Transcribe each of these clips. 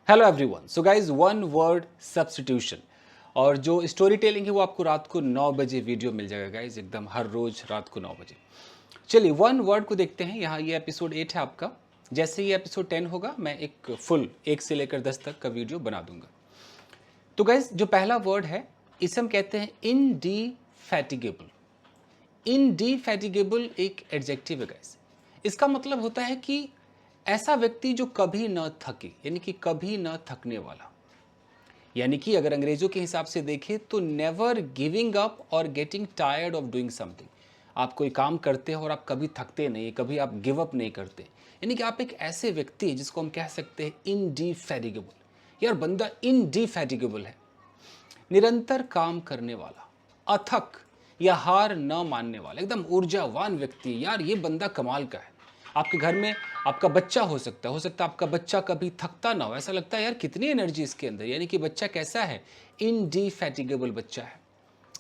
Hello everyone. So guys, one word substitution. और जो story telling है वो आपको रात को 9 बजे वीडियो मिल जाएगा गाइज, एकदम हर रोज रात को 9 बजे। चलिए वन वर्ड को देखते हैं। यहाँ ये एपिसोड 8 है आपका। जैसे ही एपिसोड 10 होगा मैं एक फुल 1 से लेकर 10 तक का वीडियो बना दूंगा। तो गाइज जो पहला वर्ड है इसे हम कहते हैं इनडीफैटिगेबल। इनडीफैटिगेबल एक एडजेक्टिव है गाइस। इसका मतलब होता है कि ऐसा व्यक्ति जो कभी न थके, यानी कि कभी न थकने वाला। यानी कि अगर अंग्रेजों के हिसाब से देखें तो नेवर गिविंग अप और getting tired of doing something. आप कोई काम करते हो और आप कभी थकते नहीं, कभी आप गिव अप नहीं करते। यानी कि आप एक ऐसे व्यक्ति हैं जिसको हम कह सकते हैं इनडीफैटिगेबल। यार बंदा इनडीफैटिगेबल है, निरंतर काम करने वाला, अथक या हार न मानने वाला, एकदम ऊर्जावान व्यक्ति है। यार ये बंदा कमाल का है। आपके घर में आपका बच्चा हो सकता है आपका बच्चा कभी थकता ना हो, ऐसा लगता है यार कितनी एनर्जी इसके अंदर। यानी कि बच्चा कैसा है? इनडीफैटिगेबल बच्चा है।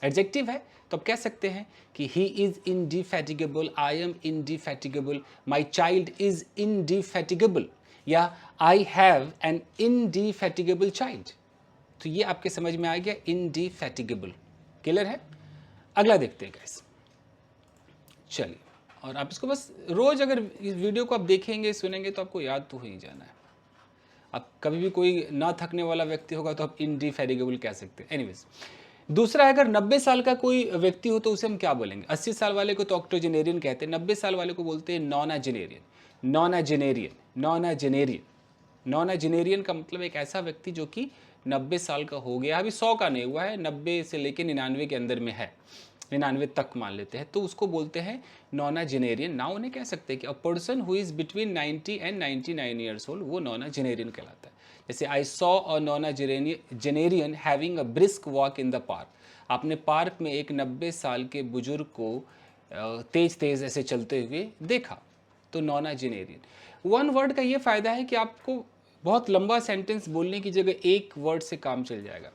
एडजेक्टिव है तो आप कह सकते हैं कि he is indefatigable, I am indefatigable, my child is indefatigable, या I have an indefatigable child. तो ये आपके समझ में आ गया, इनडीफैटिगेबल। क्लियर है? अगला देखते हैं गाइस। चलिए, और आप इसको बस रोज अगर इस वीडियो को आप देखेंगे सुनेंगे तो आपको याद तो हो ही जाना है। अब कभी भी कोई ना थकने वाला व्यक्ति होगा तो आप इनडीफैटिगेबल कह सकते हैं। एनीवेज, दूसरा है, अगर 90 साल का कोई व्यक्ति हो तो उसे हम क्या बोलेंगे? 80 साल वाले को तो ऑक्टोजेनेरियन कहते हैं, 90 साल वाले को बोलते हैं नॉनाजेनेरियन। नॉनाजेनेरियन नॉनाजेनेरियन नॉनाजेनेरियन का मतलब एक ऐसा व्यक्ति जो कि 90 साल का हो गया, अभी 100 का नहीं हुआ है, 90 से लेकर 99 के अंदर में है, 99 तक मान लेते हैं, तो उसको बोलते हैं नॉनाजेनेरियन। ना उन्हें कह सकते हैं कि a person who is between 90 and 99 years old, वो नॉनाजेनेरियन कहलाता है। जैसे I saw a nonagenarian having a brisk walk in the park. आपने पार्क में एक 90 साल के बुजुर्ग को तेज तेज ऐसे चलते हुए देखा, तो नॉनाजेनेरियन। वन वर्ड का ये फायदा है कि आपको बहुत लंबा सेंटेंस बोलने की जगह एक वर्ड से काम चल जाएगा।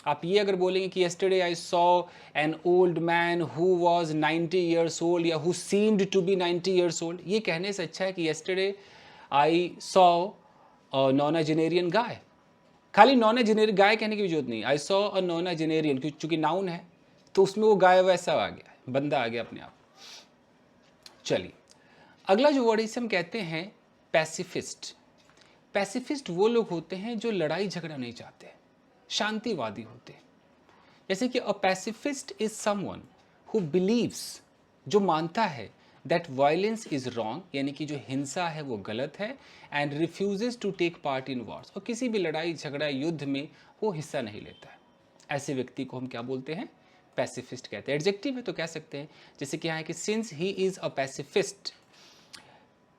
आप ये अगर बोलेंगे कि yesterday I saw an old man who was 90 years old या who seemed to be 90 years old, ये कहने से अच्छा है कि yesterday I saw a nonagenarian guy। खाली नॉनाजेनेरियन गाय कहने की भी जरूरत नहीं, आई सॉ अ नॉनाजेनेरियन क्योंकि नाउन है तो उसमें वो गाय वैसा आ गया, बंदा आ गया अपने आप। चलिए, अगला जो वर्ड इसे हम कहते हैं पैसिफिस्ट। पैसिफिस्ट वो लोग होते हैं जो लड़ाई झगड़ा नहीं चाहते, शांतिवादी होते हैं। जैसे कि a pacifist is someone who believes, जो मानता है दैट वायलेंस इज रॉन्ग, यानी कि जो हिंसा है वो गलत है, and refuses to take part in wars, और किसी भी लड़ाई झगड़ा युद्ध में वो हिस्सा नहीं लेता है। ऐसे व्यक्ति को हम क्या बोलते हैं? पैसिफिस्ट कहते हैं। एडजेक्टिव है तो कह सकते हैं, जैसे कि यहाँ है कि since he is a pacifist.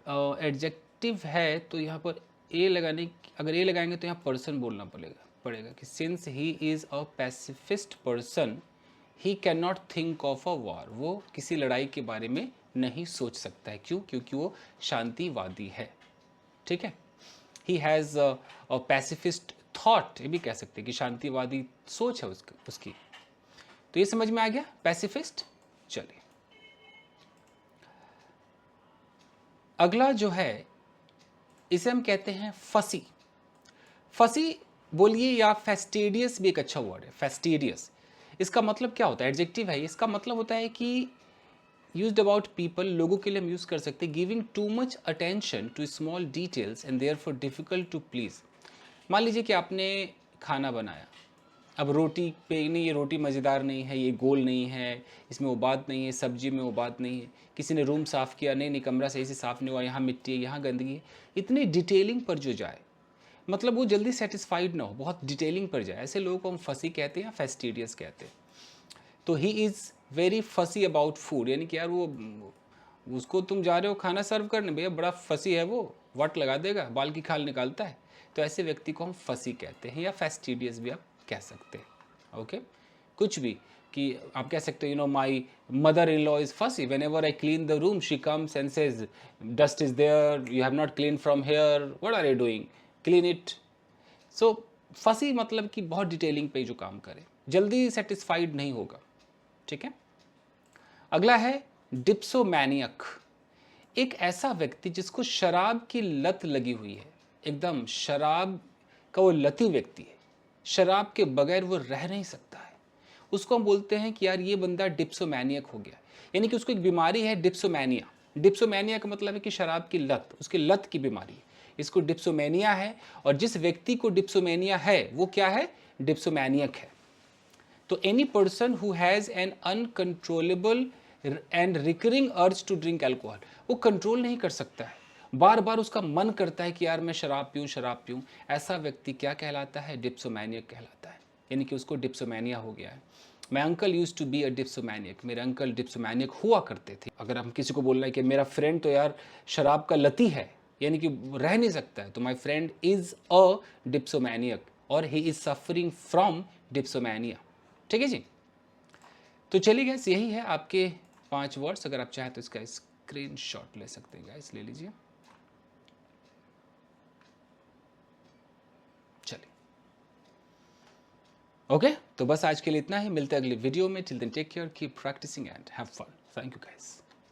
Adjective है तो यहाँ पर ए लगाने, अगर ए लगाएंगे तो यहाँ पर्सन बोलना पड़ेगा कि since he is a pacifist person he can not think of a war. वो किसी लड़ाई के बारे में नहीं सोच सकता है। क्यों? क्योंकि वो शांतिवादी है। ठीक है, he has a pacifist thought, ये भी कह सकते हैं कि शांतिवादी सोच है उसकी। तो ये समझ में आ गया पैसिफिस्ट। चलिए, अगला जो है इसे हम कहते हैं फसी। फसी बोलिए, या फेस्टिडियस भी एक अच्छा वर्ड है, फेस्टिडियस। इसका मतलब क्या होता है? एडजेक्टिव है। इसका मतलब होता है कि यूज्ड अबाउट पीपल, लोगों के लिए हम यूज़ कर सकते हैं, giving too much attention to small details and therefore difficult to please. मान लीजिए कि आपने खाना बनाया, अब रोटी पे नहीं, ये रोटी मज़ेदार नहीं है, ये गोल नहीं है, इसमें वो बात नहीं है, सब्जी में वो बात नहीं है। किसी ने रूम साफ़ किया, नहीं कमरा सही से साफ़ नहीं हुआ, यहाँ मिट्टी है, यहाँ गंदगी है। इतनी डिटेलिंग पर जो जाए, मतलब वो जल्दी सेटिस्फाइड ना हो, बहुत डिटेलिंग पर जाए, ऐसे लोगों को हम फसी कहते हैं या फेस्टिडियस कहते हैं। तो ही इज़ वेरी फसी अबाउट फूड, यानी कि यार वो उसको तुम जा रहे हो खाना सर्व करने, भैया बड़ा फसी है वो, वट लगा देगा, बाल की खाल निकालता है। तो ऐसे व्यक्ति को हम फसी कहते हैं, या फेस्टिडियस भी आप कह सकते हैं। ओके, कुछ भी, कि आप कह सकते हो you know my mother in law is fussy, whenever I clean the room she comes and says dust is there, you have not clean from here, what are you doing, clean it. So fussy मतलब कि बहुत detailing पे जो काम करे, जल्दी satisfied नहीं होगा। ठीक है, अगला है डिप्सोमैनियक। एक ऐसा व्यक्ति जिसको शराब की लत लगी हुई है, एकदम शराब का वो लती व्यक्ति है, शराब के बगैर वो रह नहीं सकता है, उसको हम बोलते हैं कि यार ये बंदा डिप्सोमैनियक हो गया, यानी कि उसको एक बीमारी है डिप्सोमैनिया। डिप्सोमैनिया का मतलब है कि शराब की लत, उसकी लत की बीमारी है, इसको डिप्सोमैनिया है। और जिस व्यक्ति को डिप्सोमैनिया है वो क्या है, डिप्सोमैनियक है। तो any person who has an uncontrollable and recurring urge to drink alcohol, वो कंट्रोल नहीं कर सकता है, बार बार उसका मन करता है कि यार मैं शराब पीऊँ शराब पीऊँ, ऐसा व्यक्ति क्या कहलाता है, डिप्सोमैनियक कहलाता है, यानी कि उसको डिप्सोमैनिया हो गया है। My uncle used to be a dipsomaniac, मेरे अंकल डिप्सोमैनियक हुआ करते थे। अगर हम किसी को बोल रहे हैं कि मेरा फ्रेंड तो यार शराब का लती है, यानी कि रह नहीं सकता है, तो माई फ्रेंड इज अ डिप्सोमैनियक और he is suffering from dipsomania. ठीक है जी। तो चलिए गैस, यही है आपके 5 वर्ड्स। अगर आप चाहें तो इसका स्क्रीनशॉट ले सकते हैं गैस, ले लीजिए। चलिए ओके, तो बस आज के लिए इतना ही, मिलते हैं अगले वीडियो में। Till then take care, keep practising and have fun. Thank you guys.